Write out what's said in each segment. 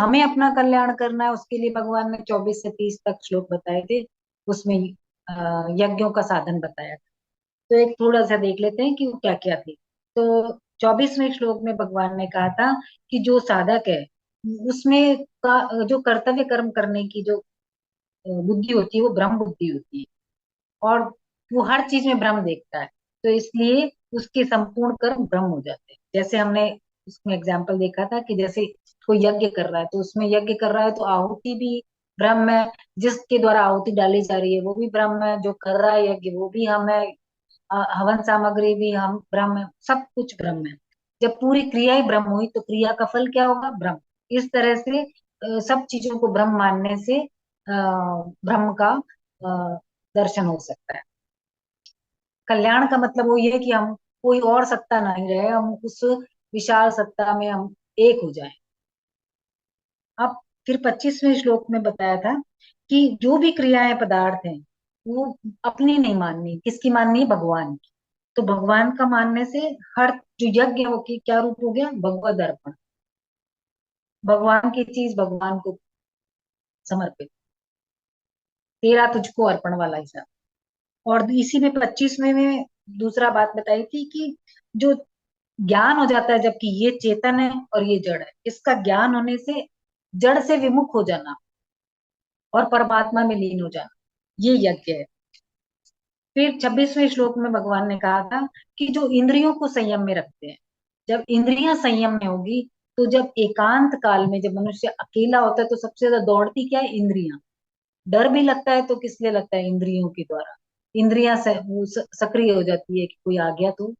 हमें अपना कल्याण करना है, उसके लिए भगवान ने 24 से 30 तक श्लोक बताए थे। उसमें यज्ञों का साधन बताया था। तो एक थोड़ा सा देख लेते हैं कि वो क्या क्या थे। तो 24वें श्लोक में भगवान ने कहा था कि जो साधक है उसमें का जो कर्तव्य कर्म करने की जो बुद्धि होती है वो ब्रह्म बुद्धि होती है। और वो हर चीज में ब्रह्म देखता है। तो इसलिए उसके संपूर्ण कर्म ब्रह्म हो जाते हैं। जैसे हमने उसमें एग्जाम्पल देखा था कि जैसे कोई यज्ञ कर रहा है तो उसमें यज्ञ कर रहा है तो आहुति भी ब्रह्म है। जिसके द्वारा आहुति डाली जा रही है वो भी ब्रह्म है। जो कर रहा है यज्ञ वो भी हम है। हवन सामग्री भी हम ब्रह्म है। सब कुछ ब्रह्म है। जब पूरी क्रिया ही ब्रह्म हुई तो क्रिया का फल क्या होगा? ब्रह्म। इस तरह से सब चीजों को ब्रह्म मानने से ब्रह्म का दर्शन हो सकता है। कल्याण का मतलब वो ये है कि हम कोई और सत्ता नहीं रहे, हम उस विशाल सत्ता में हम एक हो जाएं। अब फिर 25वें श्लोक में बताया था कि जो भी क्रियाएं पदार्थ हैं वो अपनी नहीं माननी, किसकी माननी है? भगवान की। तो भगवान का मानने से हर जो यज्ञ है वो की क्या रूप हो गया? भगवद अर्पण। भगवान की चीज भगवान को समर्पित। तेरा तुझको अर्पण वाला हिसाब। और इसी में 25वें में दूसरा बात बताई थी कि जो ज्ञान हो जाता है, जबकि ये चेतन है और ये जड़ है, इसका ज्ञान होने से जड़ से विमुख हो जाना और परमात्मा में लीन हो जाना, ये यज्ञ है। फिर 26वें श्लोक में भगवान ने कहा था कि जो इंद्रियों को संयम में रखते हैं, जब इंद्रियां संयम में होगी तो जब एकांत काल में जब मनुष्य अकेला होता है तो सबसे ज्यादा दौड़ती क्या है? इंद्रियां। डर भी लगता है तो किस लिए लगता है? इंद्रियों के द्वारा। इंद्रियां सक्रिय हो जाती है कि कोई आ गया तो,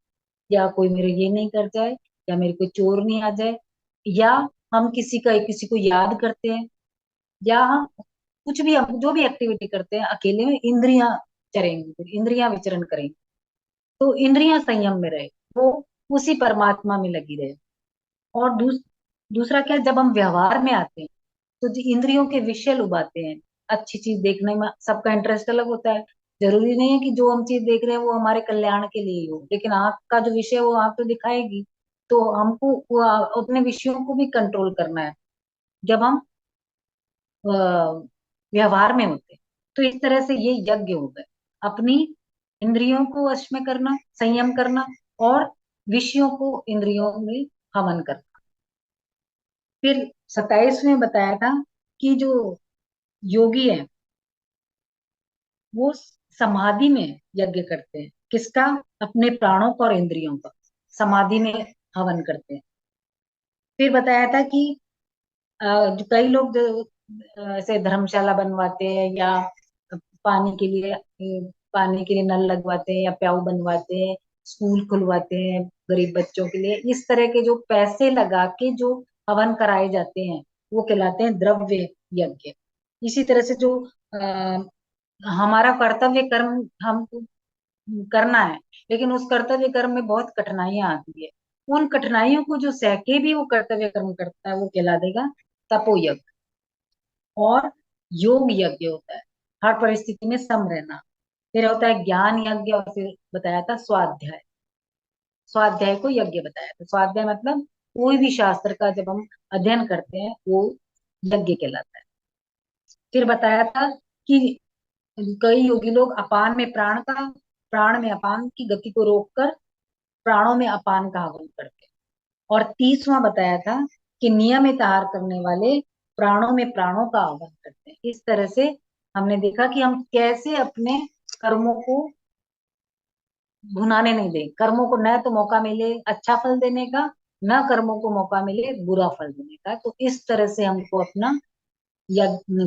या कोई मेरे ये नहीं कर जाए, या मेरे कोई चोर नहीं आ जाए, या हम किसी को याद करते हैं, या हम कुछ भी, हम जो भी एक्टिविटी करते हैं अकेले में इंद्रियां चरेंगी, फिर इंद्रियां विचरण करेंगी। तो इंद्रियां संयम में रहे, वो उसी परमात्मा में लगी रहे। और दूसरा क्या, जब हम व्यवहार में आते हैं तो जो इंद्रियों के विषय लुभाते हैं। अच्छी चीज देखने में सबका इंटरेस्ट अलग होता है। जरूरी नहीं है कि जो हम चीज देख रहे हैं वो हमारे कल्याण के लिए ही हो, लेकिन आंख का जो विषय है वो आंख तो दिखाएगी। तो हमको वो अपने विषयों को भी कंट्रोल करना है जब हम अ, व्यवहार में होते हैं। तो इस तरह से ये यज्ञ हो गए, अपनी इंद्रियों को वश में करना, संयम करना, और विषयों को इंद्रियों में हवन करना। फिर 27 में बताया था कि जो योगी है वो समाधि में यज्ञ करते हैं। किसका? अपने प्राणों का और इंद्रियों का समाधि में हवन करते हैं। फिर बताया था कि जो कई लोग ऐसे धर्मशाला बनवाते हैं, या पानी के लिए पानी के लिए नल लगवाते हैं, या प्याऊ बनवाते हैं, स्कूल खुलवाते हैं गरीब बच्चों के लिए। इस तरह के जो पैसे लगा के जो हवन कराए जाते हैं वो कहलाते हैं द्रव्य यज्ञ। इसी तरह से जो हमारा कर्तव्य कर्म हमको करना है, लेकिन उस कर्तव्य कर्म में बहुत कठिनाइयां आती है। उन कठिनाइयों को जो सह के भी वो कर्तव्य कर्म करता है वो कहला देगा तपोयज्ञ। और योग यज्ञ होता है हर परिस्थिति में सम रहना। फिर होता है ज्ञान यज्ञ, और फिर बताया था स्वाध्याय। स्वाध्याय को यज्ञ बताया था। स्वाध्याय मतलब कोई भी शास्त्र का जब हम अध्ययन करते हैं वो यज्ञ कहलाता है। फिर बताया था कि कई योगी लोग अपान में प्राण में अपान की गति को रोककर प्राणों में अपान का हवन करते हैं। और 30वां बताया था कि नियमित आहार करने वाले प्राणों में प्राणों का आह्वान करते हैं। इस तरह से हमने देखा कि हम कैसे अपने कर्मों को भुनाने नहीं दें। कर्मों को न तो मौका मिले अच्छा फल देने का, न कर्मों को मौका मिले बुरा फल देने का। तो इस तरह से हमको अपना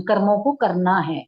कर्मों को करना है।